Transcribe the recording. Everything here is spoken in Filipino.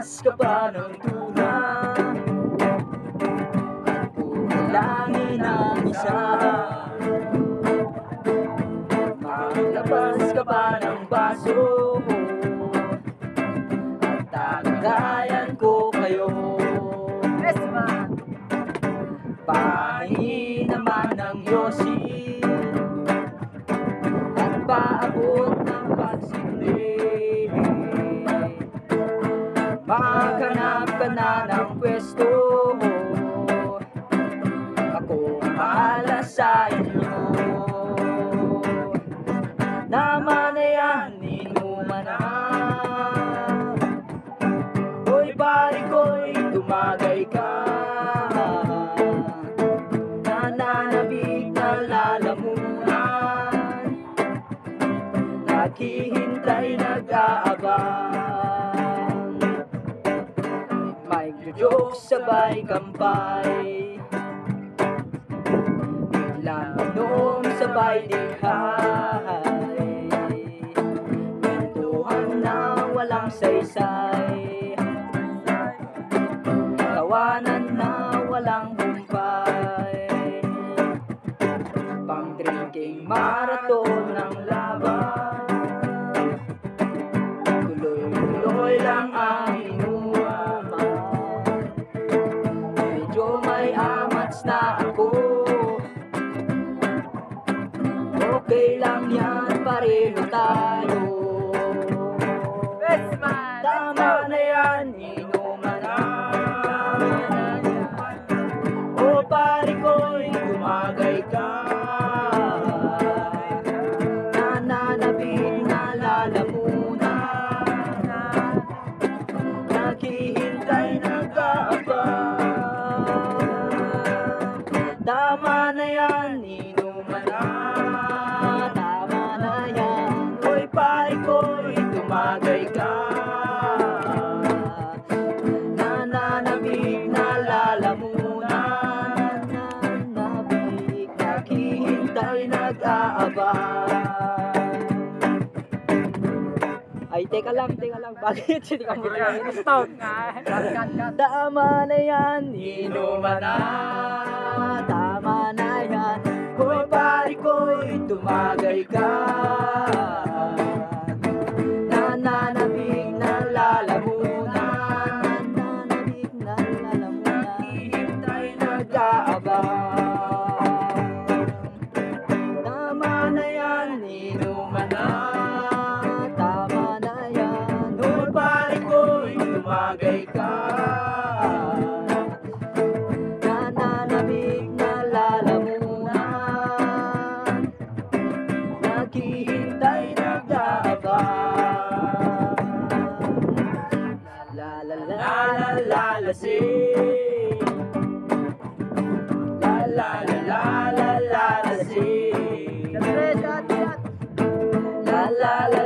Lalabas ka pa ng tuna at puhalangin ang isa. Maglabas ka pa ng baso at tatagayan ko kayo. Pahingi naman ng yosi at paabot ng pagsindi. Maghanap ka na ng pwesto, ako bahala sa inyo. Naman na yan, inuman na. Hoy pare ko'y tumagay ka, nananabik na lalamunan, naghihintay nag-aabang. May joke sabay kampay, biglang inom sabay dihay, kwentuhan na walang saysay, tawanan na walang humpay, pang drinking marathon ng laban, tuloy-tuloy lang ang inuman. Medyo may amats na ako, okay lang yan, pareho tayo. Tama na yan, inuman na. O pare ko'y tumagay ka, nananabik na lalamunan, naghihintay nag-aabang. Tama na yan, inuman na. Tama na yan, oy pare ko'y tumagay ka, nananabik na lalamunan, nananabik, naghihintay nag-aabang. Ay, teka lang, bakit? Hindi ka stop nga. Tama na yan, inuman na. Tama na yan, hoy pare ko'y tumagay ka, nananabik na lalamunan, nananabik na lalamunan, naghihintay nag-aabang. Tama na yan, inuman na. Tama na yan, hoy pare ko'y tumagay ka, nananabik na lalamunan, naghihintay nag-aabang. La la la la la la sing, la la la la la la la sing, la la la